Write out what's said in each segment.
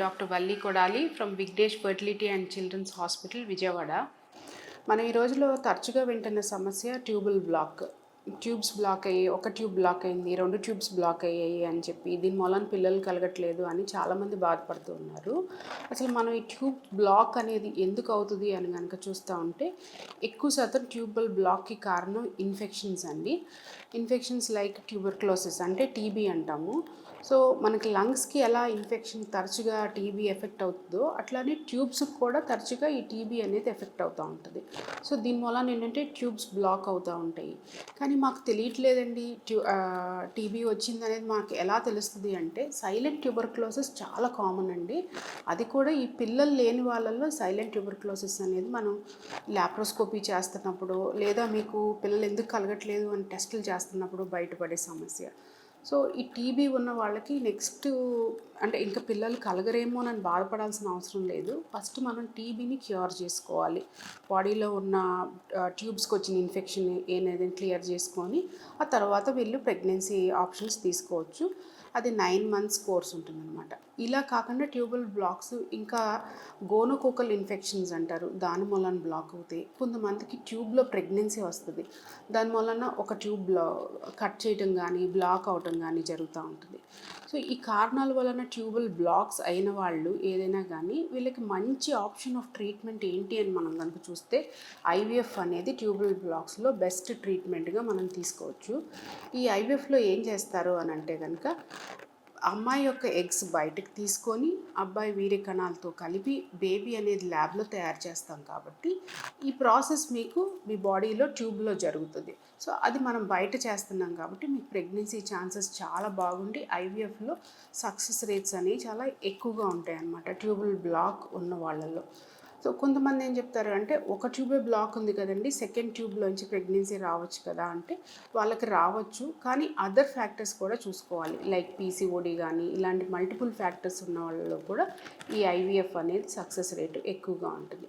Doctor Valli Kodali from Vignesh fertility and children's hospital Vijayawada. మనం ఈ రోజులో తరచుగా వింటున్న సమస్య ట్యూబుల్ బ్లాక్. ట్యూబ్స్ బ్లాక్ అయ్యి, ఒక ట్యూబ్ బ్లాక్ అయింది, 2 ట్యూబ్స్ బ్లాక్ అయ్యాయి అని చెప్పి దీని మూలన పిల్లలు కలగట్లేదు అని చాలామంది బాధపడుతూ ఉన్నారు. అసలు మనం ఈ ట్యూబ్ బ్లాక్ అనేది ఎందుకు అవుతుంది అని కనుక చూస్తూ ఉంటే ఎక్కువ శాతం ట్యూబుల్ బ్లాక్కి కారణం ఇన్ఫెక్షన్స్ అండి. ఇన్ఫెక్షన్స్ లైక్ ట్యూబర్క్లోసిస్ అంటే టీబీ అంటాము. సో మనకి లంగ్స్కి ఎలా ఇన్ఫెక్షన్ తరచుగా టీబీ ఎఫెక్ట్ అవుతుందో అట్లానే ట్యూబ్స్కి కూడా తరచుగా ఈ టీబీ అనేది ఎఫెక్ట్ అవుతూ ఉంటుంది. సో దీని వలన ఏంటంటే ట్యూబ్స్ బ్లాక్ అవుతూ ఉంటాయి. కానీ మాకు తెలియట్లేదండి టీబీ వచ్చింది అనేది మాకు ఎలా తెలుస్తుంది అంటే సైలెంట్ ట్యూబర్క్లోసిస్ చాలా కామన్ అండి. అది కూడా ఈ పిల్లలు లేని వాళ్ళల్లో సైలెంట్ ట్యూబర్క్లోసిస్ అనేది మనం ల్యాప్రోస్కోపీ చేస్తున్నప్పుడు లేదా మీకు పిల్లలు ఎందుకు కలగట్లేదు అని టెస్టులు చేస్తున్నప్పుడు బయటపడే సమస్య. సో ఈ టీబీ ఉన్న వాళ్ళకి నెక్స్ట్ అంటే ఇంకా పిల్లలు కలగరేమో అని బాధపడాల్సిన అవసరం లేదు. ఫస్ట్ మనం టీబీని క్యూర్ చేసుకోవాలి. బాడీలో ఉన్న ట్యూబ్స్కి వచ్చిన ఇన్ఫెక్షన్ ఏదైనా క్లియర్ చేసుకొని ఆ తర్వాత వీళ్ళు ప్రెగ్నెన్సీ ఆప్షన్స్ తీసుకోవచ్చు. అది 9 months కోర్స్ ఉంటుందన్నమాట. ఇలా కాకుండా ట్యూబుల్ బ్లాక్స్ ఇంకా గోనోకోకల్ ఇన్ఫెక్షన్స్ అంటారు, దాని మూలన బ్లాక్ అవుతాయి. కొంతమందికి ట్యూబ్లో ప్రెగ్నెన్సీ వస్తుంది, దాని మూలన ఒక ట్యూబ్లో కట్ చేయడం కానీ బ్లాక్ అవటం కానీ జరుగుతూ ఉంటుంది. సో ఈ కారణాల వలన ట్యూబుల్ బ్లాక్స్ అయిన వాళ్ళు ఏదైనా కానీ వీళ్ళకి మంచి ఆప్షన్ ఆఫ్ ట్రీట్మెంట్ ఏంటి అని మనం కనుక చూస్తే ఐవీఎఫ్ అనేది ట్యూబుల్ బ్లాక్స్లో బెస్ట్ ట్రీట్మెంట్గా మనం తీసుకోవచ్చు. ఈ ఐవీఎఫ్లో ఏం చేస్తారు అని అంటే కనుక అమ్మాయి యొక్క ఎగ్స్ బయటకు తీసుకొని అబ్బాయి వీర్య కణాలతో కలిపి బేబీ అనేది ల్యాబ్లో తయారు చేస్తాం కాబట్టి ఈ ప్రాసెస్ మీకు మీ బాడీలో ట్యూబ్లో జరుగుతుంది. సో అది మనం బయట చేస్తున్నాం కాబట్టి మీకు ప్రెగ్నెన్సీ ఛాన్సెస్ చాలా బాగుండి ఐవీఎఫ్లో సక్సెస్ రేట్స్ అనేవి చాలా ఎక్కువగా ఉంటాయి అన్నమాట ట్యూబుల్ బ్లాక్ ఉన్న వాళ్ళల్లో. సో కొంతమంది ఏం చెప్తారు అంటే ఒక ట్యూబే బ్లాక్ ఉంది కదండి, సెకండ్ ట్యూబ్లోంచి ప్రెగ్నెన్సీ రావచ్చు కదా అంటే వాళ్ళకి రావచ్చు, కానీ అదర్ ఫ్యాక్టర్స్ కూడా చూసుకోవాలి. లైక్ పీసీఓడి కానీ ఇలాంటి మల్టిపుల్ ఫ్యాక్టర్స్ ఉన్న వాళ్ళలో కూడా ఈ ఐవీఎఫ్ అనేది సక్సెస్ రేటు ఎక్కువగా ఉంటుంది.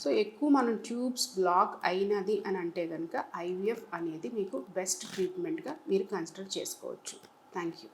సో ఎక్కువ మనం ట్యూబ్స్ బ్లాక్ అయినది అని అంటే కనుక ఐవీఎఫ్ అనేది మీకు బెస్ట్ ట్రీట్మెంట్గా మీరు కన్సిడర్ చేసుకోవచ్చు. Thank you.